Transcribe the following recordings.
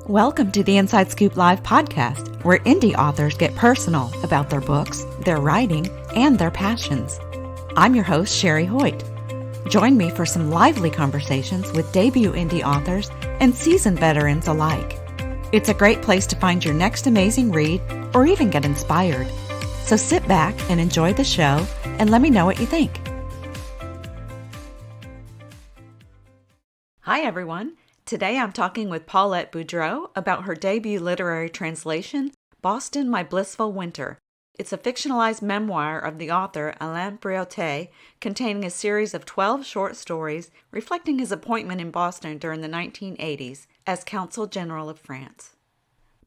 Welcome to the Inside Scoop Live podcast, where indie authors get personal about their books, their writing, and their passions. I'm your host, Sherry Hoyt. Join me for some lively conversations with debut indie authors and seasoned veterans alike. It's a great place to find your next amazing read or even get inspired. So sit back and enjoy the show and let me know what you think. Hi, everyone. Today I'm talking with Paulette Boudrot about her debut literary translation, Boston, My Blissful Winter. It's a fictionalized memoir of the author Alain Boudrot, containing a series of 12 short stories reflecting his appointment in Boston during the 1980s as Consul General of France.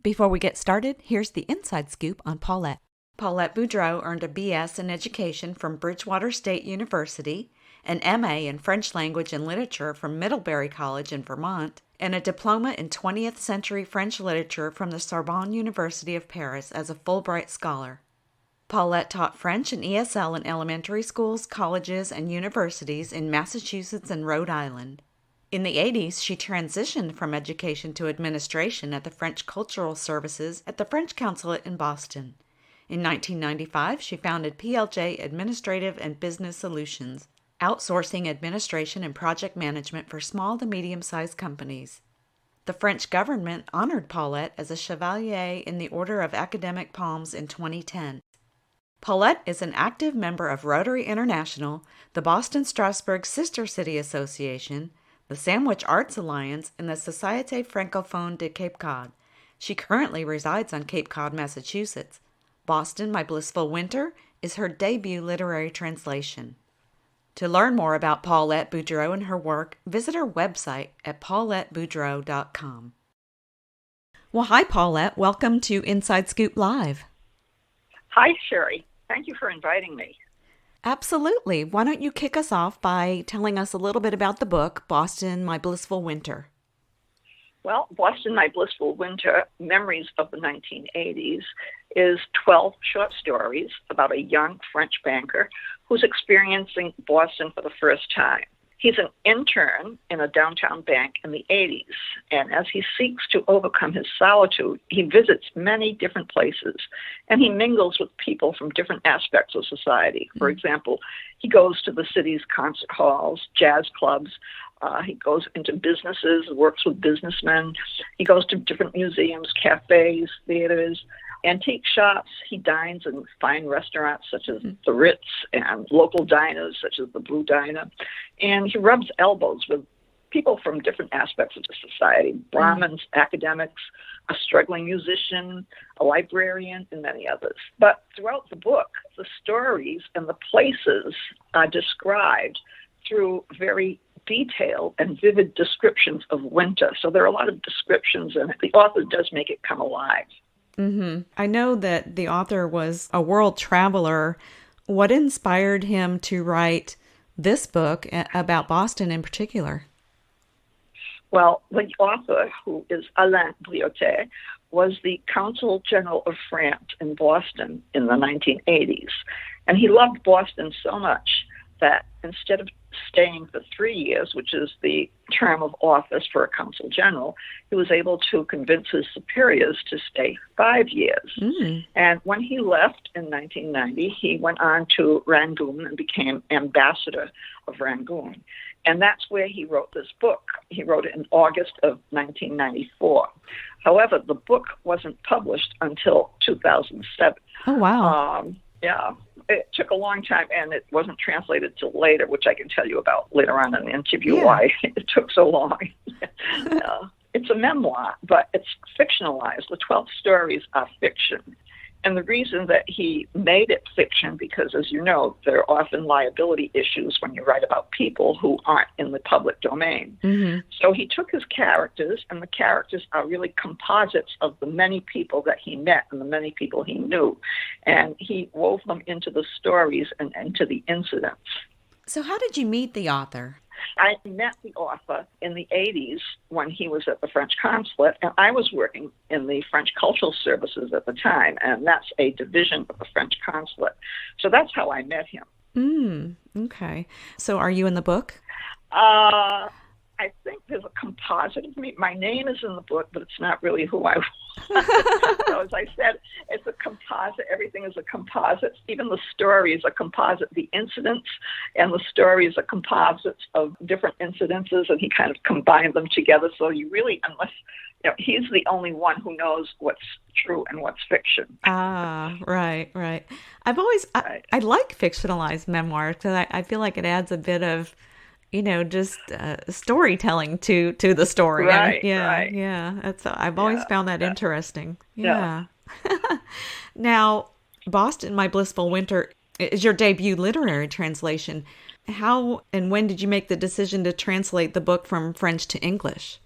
Before we get started, here's the inside scoop on Paulette. Paulette Boudrot earned a B.S. in education from Bridgewater State University, an M.A. in French Language and Literature from Middlebury College in Vermont, and a diploma in 20th century French literature from the Sorbonne University of Paris as a Fulbright scholar. Paulette taught French and ESL in elementary schools, colleges, and universities in Massachusetts and Rhode Island. In the 80s, she transitioned from education to administration at the French Cultural Services at the French Consulate in Boston. In 1995, she founded PLJ Administrative and Business Solutions, outsourcing administration and project management for small to medium-sized companies. The French government honored Paulette as a Chevalier in the Order of Academic Palms in 2010. Paulette is an active member of Rotary International, the Boston-Strasbourg Sister City Association, the Sandwich Arts Alliance, and the Société Francophone de Cape Cod. She currently resides on Cape Cod, Massachusetts. Boston, My Blissful Winter is her debut literary translation. To learn more about Paulette Boudrot and her work, visit her website at pauletteBoudrot.com. Well, hi, Paulette. Welcome to Inside Scoop Live. Hi, Sherry. Thank you for inviting me. Absolutely. Why don't you kick us off by telling us a little bit about the book, Boston, My Blissful Winter? Well, Boston, My Blissful Winter, Memories of the 1980s, is 12 short stories about a young French banker who's experiencing Boston for the first time. He's an intern in a downtown bank in the 80s, and as he seeks to overcome his solitude, he visits many different places, and he mingles with people from different aspects of society. For example, he goes to the city's concert halls, jazz clubs. He goes into businesses, works with businessmen. He goes to different museums, cafes, theaters, antique shops. He dines in fine restaurants such as the Ritz and local diners such as the Blue Diner. And he rubs elbows with people from different aspects of society, Brahmins, academics, a struggling musician, a librarian, and many others. But throughout the book, the stories and the places are described through very detailed and vivid descriptions of winter. So there are a lot of descriptions, and the author does make it come alive. Mm-hmm. I know that the author was a world traveler. What inspired him to write this book about Boston in particular? Well, the author, who is Alain Boudrot, was the Consul General of France in Boston in the 1980s. And he loved Boston so much that instead of staying for 3 years, which is the term of office for a consul general, he was able to convince his superiors to stay 5 years. And when he left in 1990, he went on to Rangoon and became ambassador of Rangoon. And that's where he wrote this book. He wrote it in August of 1994. However, the book wasn't published until 2007. Oh, wow. Yeah. It took a long time, and it wasn't translated till later, which I can tell you about later on in the interview why it took so long. It's a memoir, but it's fictionalized. The 12 stories are fiction. And the reason that he made it fiction, because as you know, there are often liability issues when you write about people who aren't in the public domain. So he took his characters, and the characters are really composites of the many people that he met and the many people he knew. And he wove them into the stories and into the incidents. So how did you meet the author? I met the author in the 80s when he was at the French consulate, and I was working in the French Cultural Services at the time, and that's a division of the French consulate. So that's how I met him. Okay. So are you in the book? I think there's a composite of me. My name is in the book, but it's not really who I was. So as I said, it's a composite. Everything is a composite. Even the stories are composite. The incidents and the stories are composites of different incidences, and he kind of combined them together. So you really, unless, he's the only one who knows what's true and what's fiction. Ah, right. I've always, I like fictionalized memoirs because I feel like it adds a bit of, just storytelling to the story. Right, Yeah. I've always found that interesting. Yeah. Yeah. Now, Boston, My Blissful Winter is your debut literary translation. How and when did you make the decision to translate the book from French to English?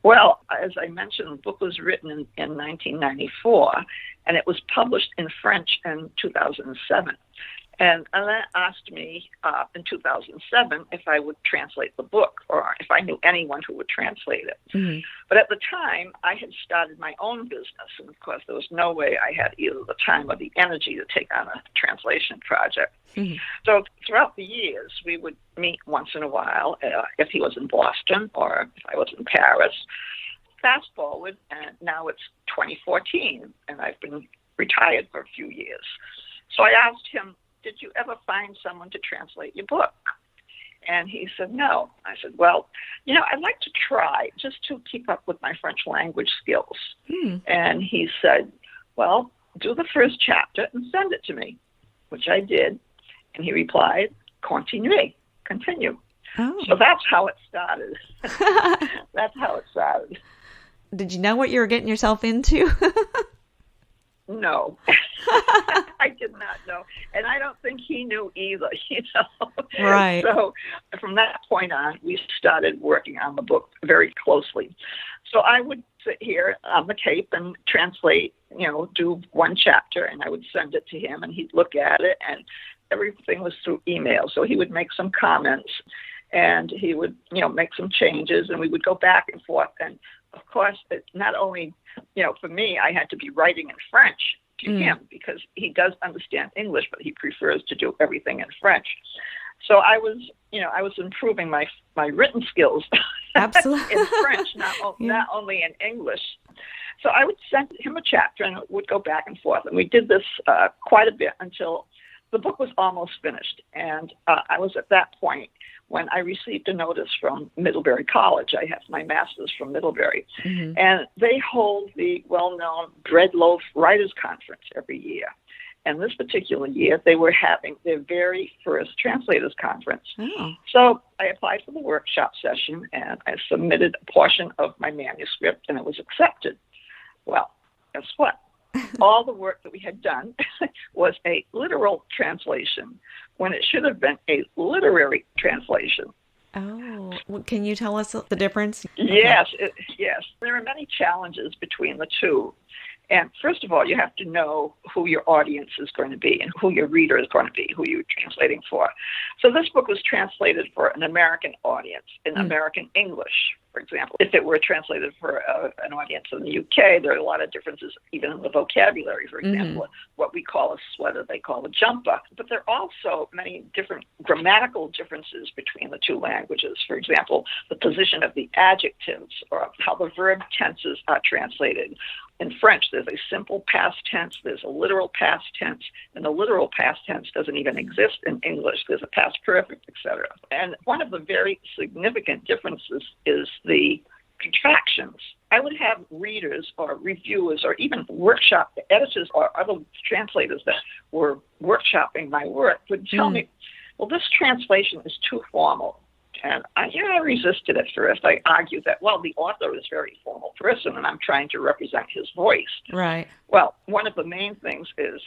Well, as I mentioned, the book was written in 1994, and it was published in French in 2007. And Alain asked me in 2007 if I would translate the book or if I knew anyone who would translate it. Mm-hmm. But at the time, I had started my own business. And of course, there was no way I had either the time or the energy to take on a translation project. Mm-hmm. So throughout the years, we would meet once in a while if he was in Boston or if I was in Paris. Fast forward, and now it's 2014, and I've been retired for a few years. So I asked him, did you ever find someone to translate your book? And he said, no. I said, well, I'd like to try just to keep up with my French language skills. And he said, well, do the first chapter and send it to me, which I did. And he replied, continue. Oh. So that's how it started. Did you know what you were getting yourself into? No, I did not know. And I don't think he knew either, Right. So from that point on, we started working on the book very closely. So I would sit here on the Cape and translate, do one chapter, and I would send it to him, and he'd look at it, and everything was through email. So he would make some comments, and he would, make some changes, and we would go back and forth. And of course, it not only, for me, I had to be writing in French to him because he does understand English, but he prefers to do everything in French. So I was improving my written skills Absolutely. in French, not only in English. So I would send him a chapter and it would go back and forth. And we did this quite a bit until the book was almost finished. And I was at that point when I received a notice from Middlebury College. I have my master's from Middlebury. Mm-hmm. And they hold the well-known Bread Loaf Writers Conference every year. And this particular year, they were having their very first Translators Conference. Oh. So I applied for the workshop session, and I submitted a portion of my manuscript, and it was accepted. Well, guess what? All the work that we had done was a literal translation when it should have been a literary translation. Oh, well, can you tell us the difference? Yes, yes. There are many challenges between the two. And first of all, you have to know who your audience is going to be and who your reader is going to be, who you're translating for. So this book was translated for an American audience in American English, for example. If it were translated for an audience in the UK, there are a lot of differences even in the vocabulary. For example, what we call a sweater, they call a jumper. But there are also many different grammatical differences between the two languages. For example, the position of the adjectives or how the verb tenses are translated. In French, there's a simple past tense, there's a literal past tense, and the literal past tense doesn't even exist in English. There's a past perfect, etc. And one of the very significant differences is the contractions. I would have readers or reviewers or even workshop editors or other translators that were workshopping my work would tell me, well, this translation is too formal. And I resisted at first. I argued that, well, the author is a very formal person, and I'm trying to represent his voice. Right. Well, one of the main things is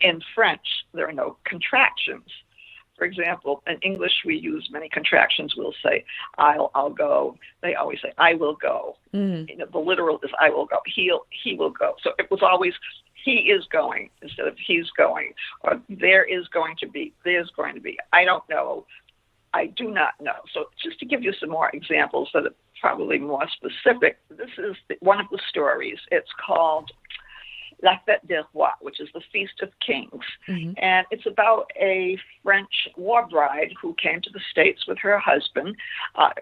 in French, there are no contractions. For example, in English, we use many contractions. We'll say, I'll go. They always say, I will go. The literal is I will go. He will go. So it was always he is going instead of he's going. Or there is going to be, there's going to be. I don't know. I do not know. So just to give you some more examples that are probably more specific, this is one of the stories. It's called La Fête des Rois, which is the Feast of Kings. Mm-hmm. And it's about a French war bride who came to the States with her husband,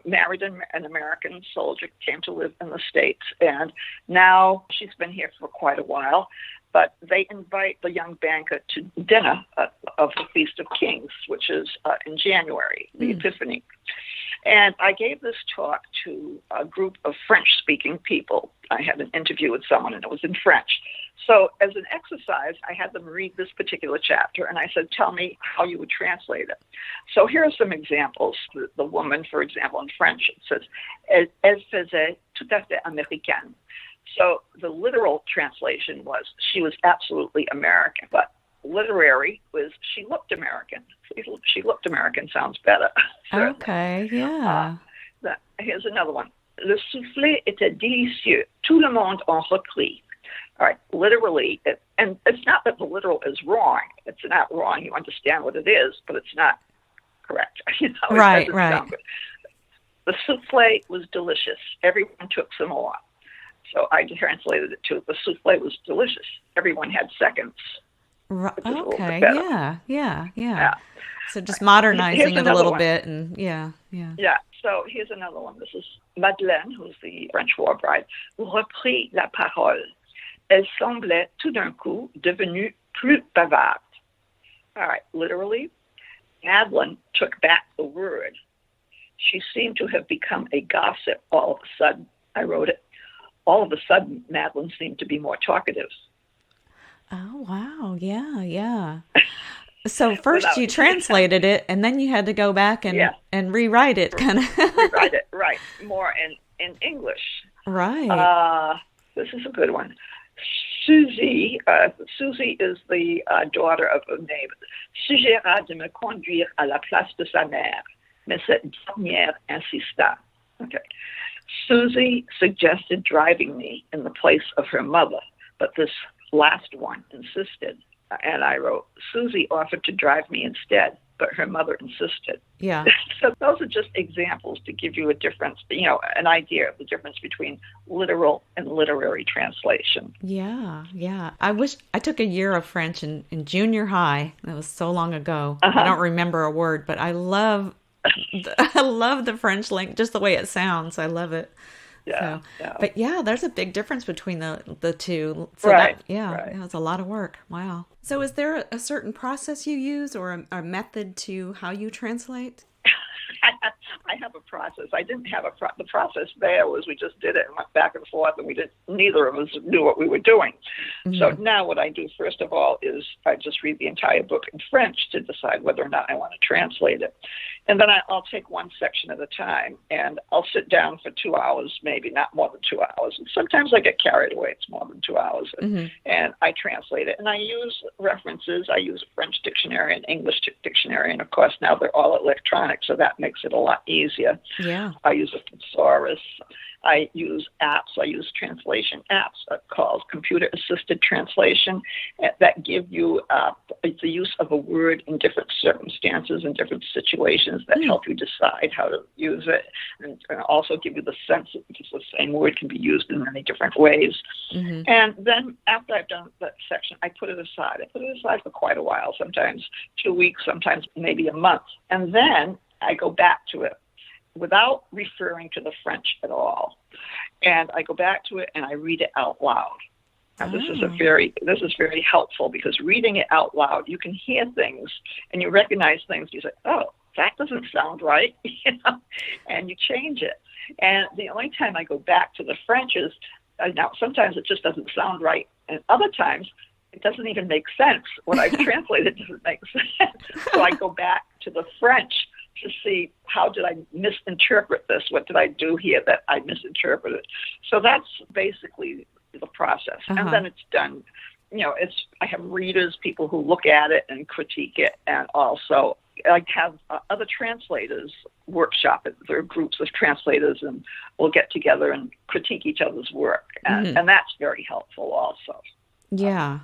married an American soldier, came to live in the States. And now she's been here for quite a while. But they invite the young banker to dinner of the Feast of Kings, which is in January, the Epiphany. And I gave this talk to a group of French-speaking people. I had an interview with someone, and it was in French. So as an exercise, I had them read this particular chapter, and I said, tell me how you would translate it. So here are some examples. The woman, for example, in French, it says, Elle faisait tout à fait américaine. So the literal translation was, she was absolutely American, but literary was, she looked American. She looked American sounds better. Okay, yeah. Here's another one. Le soufflé était délicieux. Tout le monde en reprit. All right, literally, and it's not that the literal is wrong. It's not wrong. You understand what it is, but it's not correct. Right. The soufflé was delicious. Everyone took some more. So I translated it to, the soufflé was delicious. Everyone had seconds. Right. Okay, yeah. So just modernizing it a little bit, and yeah. Yeah, so here's another one. This is Madeleine, who's the French war bride, reprit la parole. Elle semblait tout d'un coup devenue plus bavarde. All right, literally, Madeleine took back the word. She seemed to have become a gossip all of a sudden. I wrote it. All of a sudden, Madeleine seemed to be more talkative. Oh, wow. Yeah. So first you translated it, and then you had to go back and rewrite it, kind of. Rewrite it, right. More in English. Right. This is a good one. Susie is the daughter of a neighbor. Suggéra de me conduire à la place de sa mère, mais cette dernière insista. Okay. Susie suggested driving me in the place of her mother, but this last one insisted. And I wrote, Susie offered to drive me instead, but her mother insisted. Yeah. So those are just examples to give you a difference, an idea of the difference between literal and literary translation. Yeah. I wish I took a year of French in junior high. That was so long ago. I don't remember a word, but I love the French language, just the way it sounds. I love it. Yeah. But there's a big difference between the two. So right. It's a lot of work. Wow. So is there a certain process you use or a method to how you translate? I have a process. I didn't have the process there was we just did it and went back and forth, and neither of us knew what we were doing. Mm-hmm. So now what I do first of all is I just read the entire book in French to decide whether or not I want to translate it. And then I'll take one section at a time, and I'll sit down for 2 hours, maybe not more than 2 hours. And sometimes I get carried away. It's more than 2 hours. Mm-hmm. And I translate it. And I use references. I use a French dictionary and English dictionary. And, of course, now they're all electronic, so that makes it a lot easier. Yeah. I use a thesaurus. I use apps. I use translation apps called computer-assisted translation that give you the use of a word in different circumstances and different situations that help you decide how to use it, and also give you the sense that the same word can be used in many different ways. Mm-hmm. And then after I've done that section, I put it aside. I put it aside for quite a while, sometimes 2 weeks, sometimes maybe a month. And then I go back to it without referring to the French at all. And I go back to it and I read it out loud. Now, this is very helpful, because reading it out loud, you can hear things and you recognize things. You say, oh, that doesn't sound right, and you change it. And the only time I go back to the French is, now sometimes it just doesn't sound right, and other times it doesn't even make sense. What I've translated doesn't make sense. So I go back to the French to see, how did I misinterpret this? What did I do here that I misinterpreted? So that's basically the process. And then it's done. I have readers, people who look at it and critique it, and also I have other translators workshop it. There are groups of translators, and we'll get together and critique each other's work, and that's very helpful also. Yeah.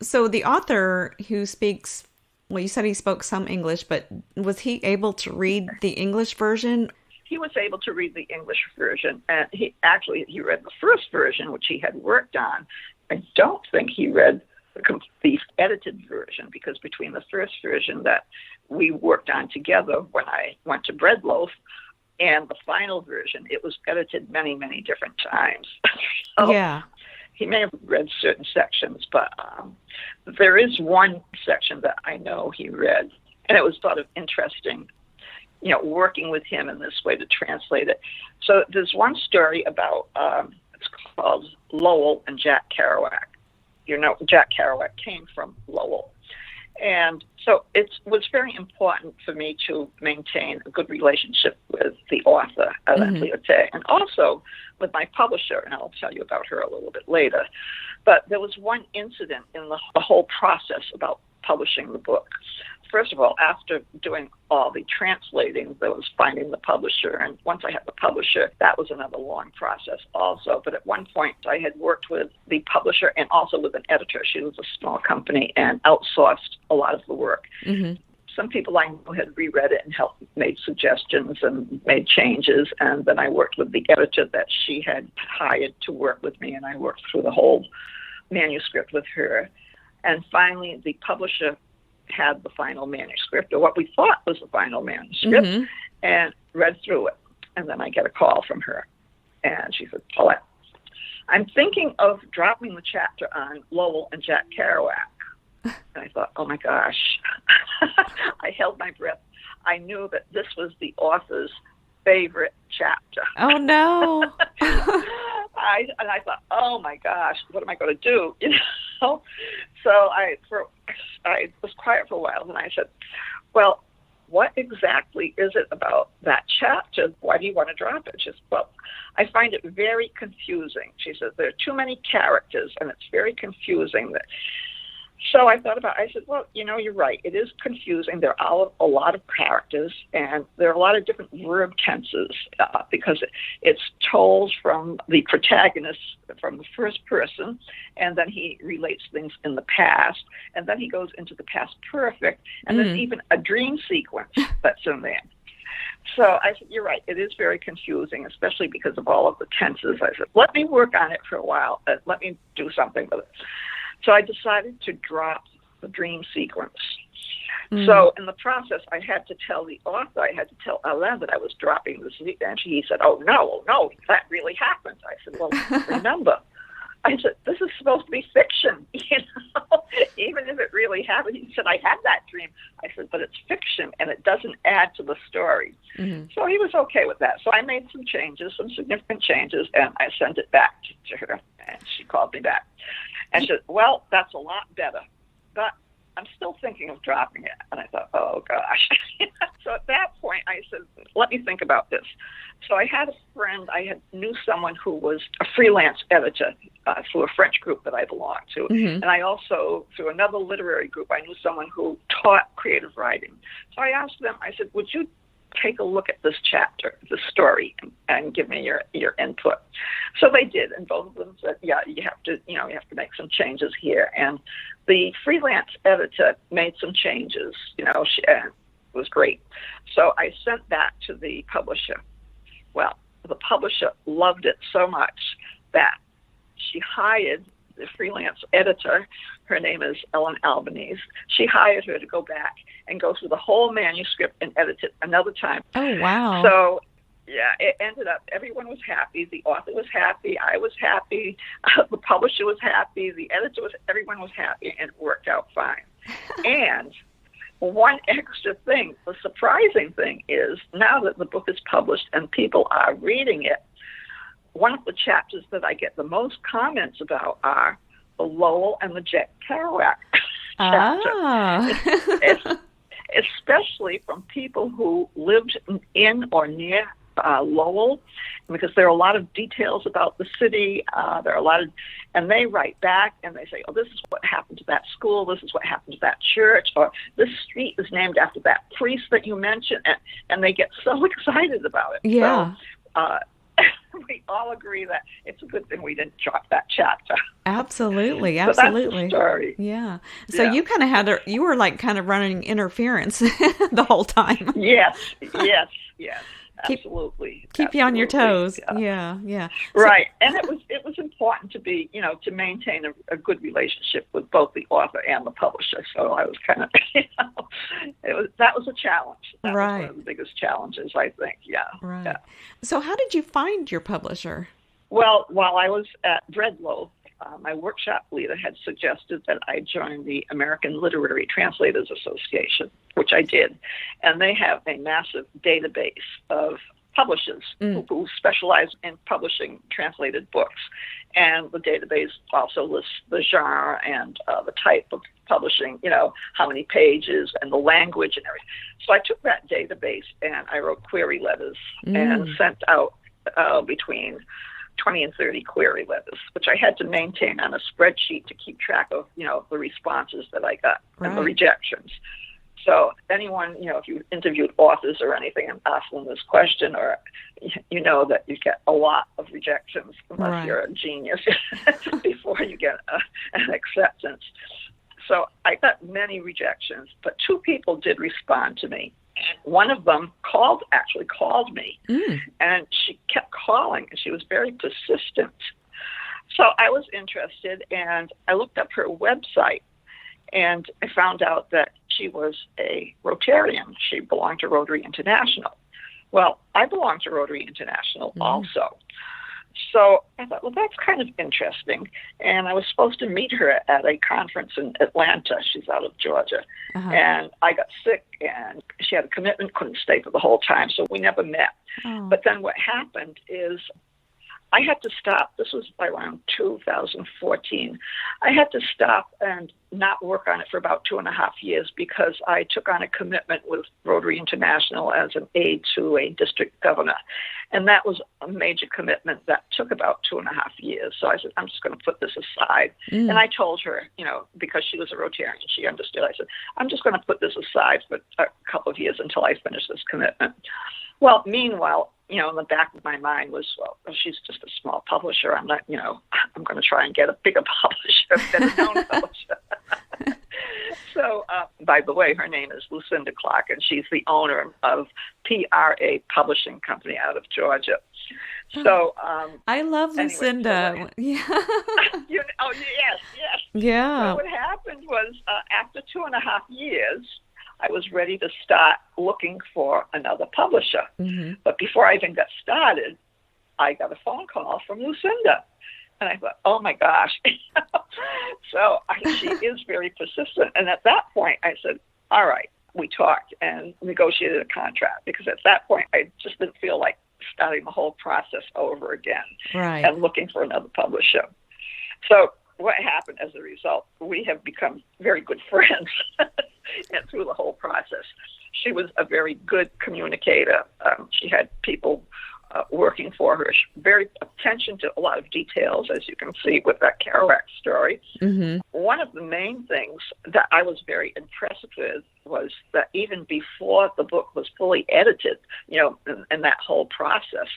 So the author who speaks, well, you said he spoke some English, but was he able to read the English version? He was able to read the English version, and he read the first version, which he had worked on, I don't think he read the edited version, because between the first version that we worked on together when I went to Breadloaf and the final version, it was edited many, many different times. So yeah. he may have read certain sections, but there is one section that I know he read, and it was sort of interesting, working with him in this way to translate it. So there's one story about, it's called Lowell and Jack Kerouac. Jack Kerouac came from Lowell. And so it was very important for me to maintain a good relationship with the author, Alain Briotet, and also with my publisher, and I'll tell you about her a little bit later. But there was one incident in the whole process about publishing the book. First of all, after doing all the translating, there was finding the publisher. And once I had the publisher, that was another long process also. But at one point, I had worked with the publisher and also with an editor. She was a small company and outsourced a lot of the work. Mm-hmm. Some people I know had reread it and made suggestions and made changes. And then I worked with the editor that she had hired to work with me, and I worked through the whole manuscript with her. And finally, the publisher had the final manuscript, or what we thought was the final manuscript, and read through it. And then I get a call from her, and she said, Paulette, I'm thinking of dropping the chapter on Lowell and Jack Kerouac. And I thought, oh my gosh. I held my breath. I knew that this was the author's favorite chapter. Oh no. I thought, oh my gosh, what am I going to do? So I was quiet for a while, and I said, well, what exactly is it about that chapter? Why do you want to drop it? She said, well, I find it very confusing. She said, there are too many characters, and it's very confusing. So I thought about it. I said, well, you're right. It is confusing. There are a lot of characters, and there are a lot of different verb tenses because it's told from the protagonist, from the first person, and then he relates things in the past, and then he goes into the past perfect, and there's even a dream sequence that's in there. So I said, you're right. It is very confusing, especially because of all of the tenses. I said, let me work on it for a while. Let me do something with it. So I decided to drop the dream sequence. So in the process, I had to tell the author, I had to tell Alain that I was dropping the sequence. And he said, oh, no, that really happened. I said, well, remember, I said, this is supposed to be fiction, even if it really happened. He said, I had that dream. I said, but it's fiction, and it doesn't add to the story. So he was okay with that. So I made some changes, some significant changes, and I sent it back to her, and she called me back. And she said, well, that's a lot better, but I'm still thinking of dropping it. And I thought, oh, gosh. So at that point, I said, let me think about this. So I had a friend, knew someone who was a freelance editor through a French group that I belonged to. And I also, through another literary group, I knew someone who taught creative writing. So I asked them, I said, would you take a look at this chapter, the story, and give me your input. So they did, and both of them said, yeah, you have to make some changes here. And the freelance editor made some changes, it was great. So I sent that to the publisher. Well, the publisher loved it so much that she hired the freelance editor. Her name is Ellen Albanese. She hired her to go back and go through the whole manuscript and edit it another time. Oh, wow. So, yeah, it ended up, everyone was happy. The author was happy. I was happy. The publisher was happy. The editor everyone was happy, and it worked out fine. And one extra thing, the surprising thing is, now that the book is published and people are reading it, one of the chapters that I get the most comments about are the Lowell and the Jack Kerouac chapter. Especially from people who lived in or near Lowell, because there are a lot of details about the city. There are a lot of, and they write back and they say, oh, this is what happened to that school. This is what happened to that church, or this street is named after that priest that you mentioned. And they get so excited about it. Yeah. So, we all agree that it's a good thing we didn't drop that chapter. Absolutely, So that's the story. Yeah. So you kind of you were like kind of running interference the whole time. Yes. Absolutely. Keep you on your toes. Yeah. Yeah. Right. And it was important to be, to maintain a good relationship with both the author and the publisher. So I was kind of, that was a challenge. That was one of the biggest challenges, I think. Yeah. Right. Yeah. So how did you find your publisher? Well, while I was at Breadloaf, my workshop leader had suggested that I join the American Literary Translators Association, which I did. And they have a massive database of publishers who specialize in publishing translated books. And the database also lists the genre and the type of publishing, how many pages and the language and everything. So I took that database and I wrote query letters and sent out between 20 and 30 query letters, which I had to maintain on a spreadsheet to keep track of, the responses that I got and the rejections. So anyone, if you interviewed authors or anything and asked them this question, or you know that you get a lot of rejections unless you're a genius before you get an acceptance. So I got many rejections, but 2 people did respond to me. And one of them actually called me, and she kept calling, and she was very persistent. So I was interested, and I looked up her website, and I found out that she was a Rotarian. She belonged to Rotary International. Well, I belong to Rotary International also. So I thought, well, that's kind of interesting. And I was supposed to meet her at a conference in Atlanta. She's out of Georgia. And I got sick, and she had a commitment, couldn't stay for the whole time, so we never met. But then what happened is I had to stop. This was around 2014. I had to stop and not work on it for about 2.5 years because I took on a commitment with Rotary International as an aide to a district governor. And that was a major commitment that took about 2.5 years. So I said, I'm just going to put this aside. And I told her, because she was a Rotarian, she understood. I said, I'm just going to put this aside for a couple of years until I finish this commitment. Well, meanwhile, in the back of my mind was, well, she's just a small publisher. I'm not, I'm going to try and get a bigger publisher, a better known publisher. So, by the way, her name is Lucinda Clark, and she's the owner of PRA Publishing Company out of Georgia. So, I love Lucinda. So yeah. Yes. Yeah. So what happened was after 2.5 years, I was ready to start looking for another publisher. But before I even got started, I got a phone call from Lucinda. And I thought, oh, my gosh. So she is very persistent. And at that point, I said, all right, we talked and negotiated a contract. Because at that point, I just didn't feel like starting the whole process over again and looking for another publisher. So what happened as a result, we have become very good friends and through the whole process. She was a very good communicator. She had people working for her, very attention to a lot of details, as you can see with that Kerouac story. One of the main things that I was very impressed with was that even before the book was fully edited, in that whole process,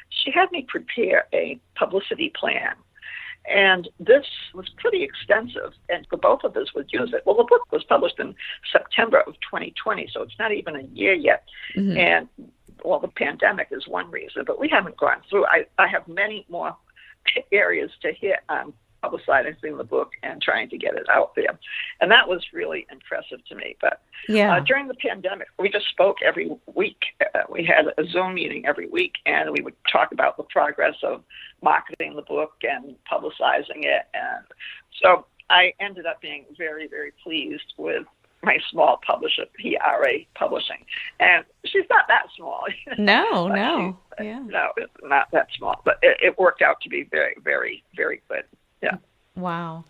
she had me prepare a publicity plan. And this was pretty extensive, and the both of us would use it. Well, the book was published in September of 2020, so it's not even a year yet. And, well, the pandemic is one reason, but we haven't gone through. I have many more areas to hit on publicizing the book and trying to get it out there. And that was really impressive to me. But during the pandemic, we just spoke every week. We had a Zoom meeting every week, and we would talk about the progress of marketing the book and publicizing it. And so I ended up being very, very pleased with my small publisher, PRA Publishing. And she's not that small. No. No, it's not that small. But it worked out to be very, very, very good. Yeah. Wow.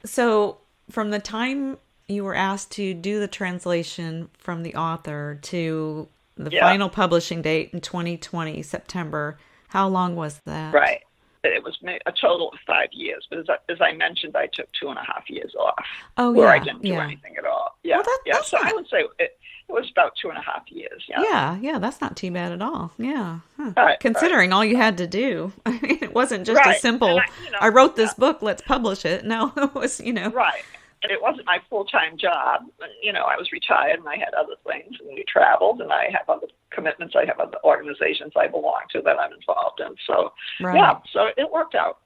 So from the time you were asked to do the translation from the author to the final publishing date in 2020, September, how long was that? Right. It was a total of 5 years. But as I mentioned, I took 2.5 years off. Where I didn't do anything at all. Yeah. Well, So I would say it was about 2.5 years. Yeah. That's not too bad at all. Yeah. Considering all you had to do. I mean, it wasn't just a simple, I wrote this book, let's publish it. No, it was, Right. It wasn't my full-time job. I was retired and I had other things, and we traveled, and I have other commitments. I have other organizations I belong to that I'm involved in. So, so it worked out.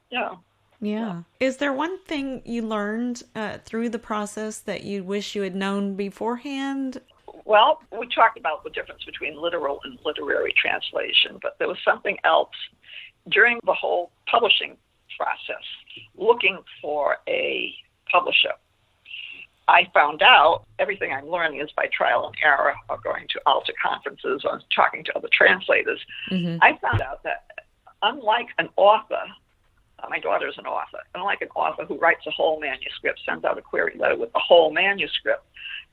Yeah. Is there one thing you learned through the process that you wish you had known beforehand? Well, we talked about the difference between literal and literary translation, but there was something else during the whole publishing process, looking for a publisher. I found out everything I'm learning is by trial and error, or going to ALTA conferences, or talking to other translators. Mm-hmm. I found out that unlike an author, my daughter is an author, unlike an author who writes a whole manuscript, sends out a query letter with the whole manuscript,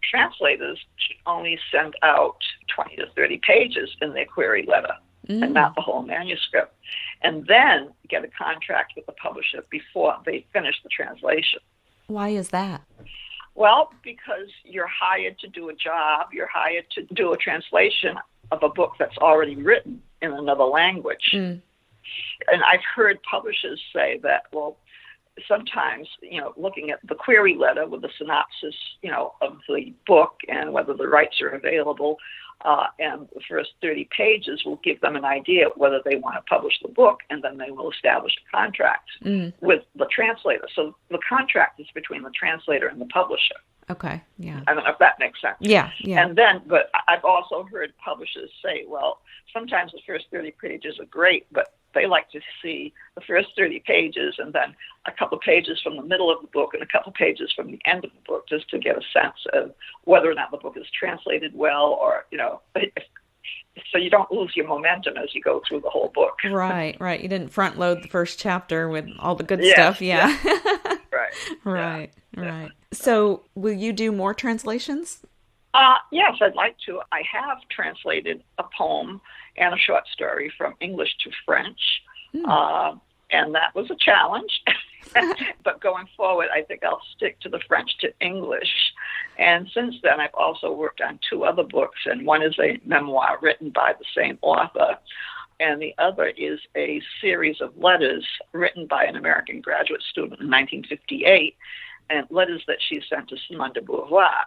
translators should only send out 20 to 30 pages in their query letter, and not the whole manuscript, and then get a contract with the publisher before they finish the translation. Why is that? Well, because you're hired to do a job, you're hired to do a translation of a book that's already written in another language. And I've heard publishers say that, well, sometimes, looking at the query letter with the synopsis, of the book and whether the rights are available, and the first 30 pages will give them an idea whether they want to publish the book, and then they will establish a contract with the translator. So the contract is between the translator and the publisher. Okay, yeah. I don't know if that makes sense. Yeah. And then, but I've also heard publishers say, well, sometimes the first 30 pages are great, but they like to see the first 30 pages and then a couple of pages from the middle of the book and a couple of pages from the end of the book, just to get a sense of whether or not the book is translated well, or, so you don't lose your momentum as you go through the whole book. Right. You didn't front load the first chapter with all the good stuff. Yeah. Right. So will you do more translations? Yes, I'd like to. I have translated a poem and a short story from English to French, and that was a challenge. But going forward, I think I'll stick to the French to English. And since then, I've also worked on 2 other books, and one is a memoir written by the same author, and the other is a series of letters written by an American graduate student in 1958, and letters that she sent to Simone de Beauvoir.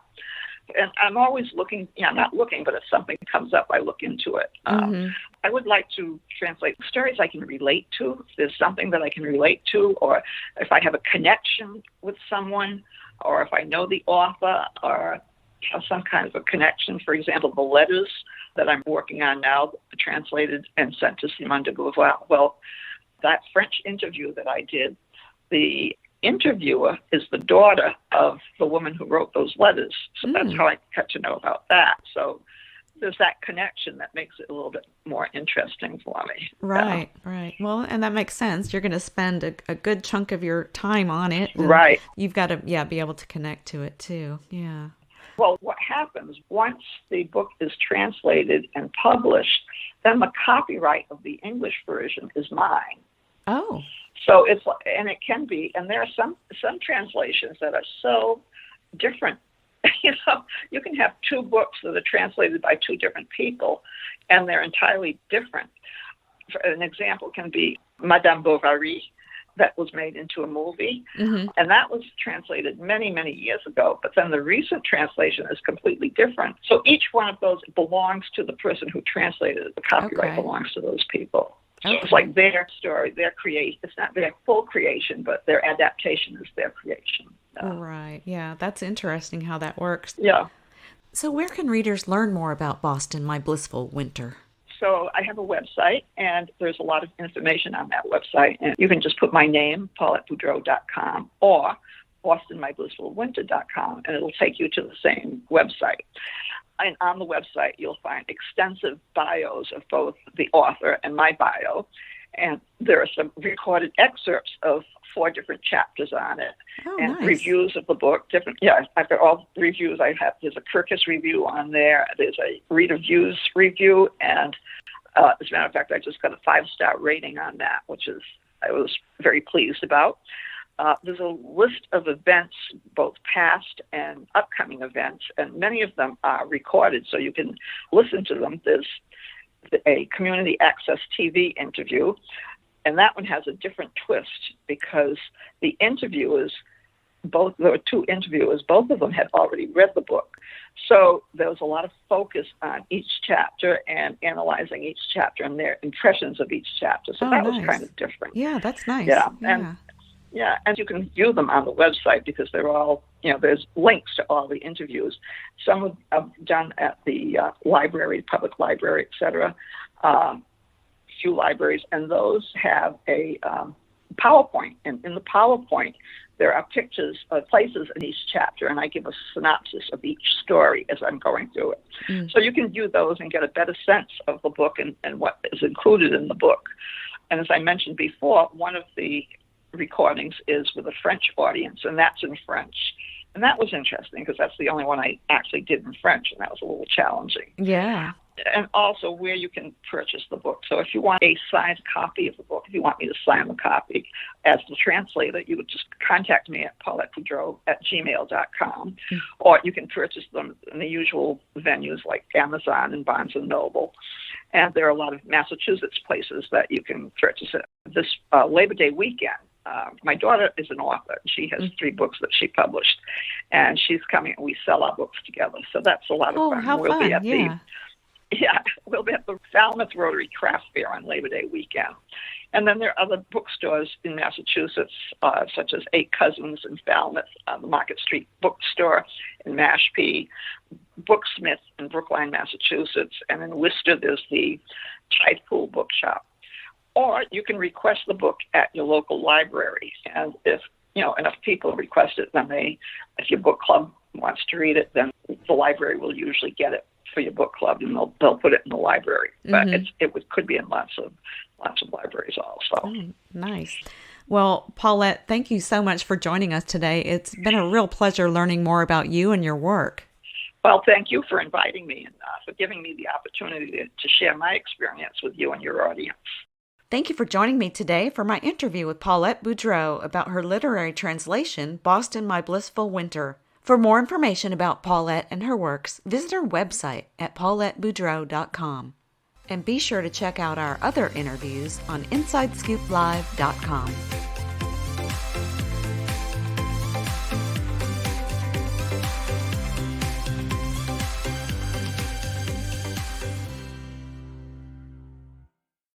And I'm always looking, not looking, but if something comes up, I look into it. I would like to translate stories I can relate to. If there's something that I can relate to, or if I have a connection with someone, or if I know the author, or have some kind of a connection. For example, the letters that I'm working on now, translated and sent to Simone de Beauvoir. Well, that French interview that I did, the interviewer is the daughter of the woman who wrote those letters. So that's how I got to know about that. So there's that connection that makes it a little bit more interesting for me. Right. Well, and that makes sense. You're going to spend a good chunk of your time on it. Right. You've got to, be able to connect to it too. Yeah. Well, what happens once the book is translated and published, then the copyright of the English version is mine. Oh. So it can be, and there are some translations that are so different. You can have 2 books that are translated by 2 different people, and they're entirely different. An example can be Madame Bovary, that was made into a movie, and that was translated many, many years ago, but then the recent translation is completely different. So each one of those belongs to the person who translated it. The copyright belongs to those people. So it's like their story, their creation. It's not their full creation, but their adaptation is their creation. Right. Yeah, that's interesting how that works. Yeah. So where can readers learn more about Boston, My Blissful Winter? So I have a website, and there's a lot of information on that website. And you can just put my name, PauletteBoudrot.com, or BostonMyBlissfulWinter.com, and it'll take you to the same website. And on the website, you'll find extensive bios of both the author and my bio. And there are some recorded excerpts of 4 different chapters on it. Oh, and nice. Reviews of the book. I've got all the reviews I have. There's a Kirkus review on there. There's a Reader Views review. And as a matter of fact, I just got a 5-star rating on that, which I was very pleased about. There's a list of events, both past and upcoming events, and many of them are recorded, so you can listen to them. There's a community access TV interview, and that one has a different twist because the interviewers there were two interviewers. Both of them had already read the book. So there was a lot of focus on each chapter and analyzing each chapter and their impressions of each chapter. So that was kind of different. Yeah, that's nice. Yeah, and you can view them on the website because they're all, there's links to all the interviews. Some are done at the library, public library, et cetera, few libraries, and those have a PowerPoint. And in the PowerPoint, there are pictures of places in each chapter, and I give a synopsis of each story as I'm going through it. So you can view those and get a better sense of the book and what is included in the book. And as I mentioned before, one of the recordings is with a French audience, and that's in French. And that was interesting because that's the only one I actually did in French, and that was a little challenging. Yeah. And also where you can purchase the book. So if you want a signed copy of the book, if you want me to sign the copy as the translator, you would just contact me at pauletteBoudrot@gmail.com. Or you can purchase them in the usual venues like Amazon and Barnes & Noble. And there are a lot of Massachusetts places that you can purchase it. This Labor Day weekend, my daughter is an author. She has 3 books that she published, and she's coming, and we sell our books together. So that's a lot of fun. How fun, We'll be at the Falmouth Rotary Craft Fair on Labor Day weekend. And then there are other bookstores in Massachusetts, such as 8 Cousins in Falmouth, the Market Street Bookstore in Mashpee, Booksmith in Brookline, Massachusetts, and in Worcester there's the Tide Pool Bookshop. Or you can request the book at your local library. And if enough people request it, then if your book club wants to read it, then the library will usually get it for your book club, and they'll put it in the library. But it could be in lots of libraries also. Nice. Well, Paulette, thank you so much for joining us today. It's been a real pleasure learning more about you and your work. Well, thank you for inviting me and for giving me the opportunity to share my experience with you and your audience. Thank you for joining me today for my interview with Paulette Boudrot about her literary translation, Boston, My Blissful Winter. For more information about Paulette and her works, visit her website at pauletteBoudrot.com. And be sure to check out our other interviews on InsideScoopLive.com.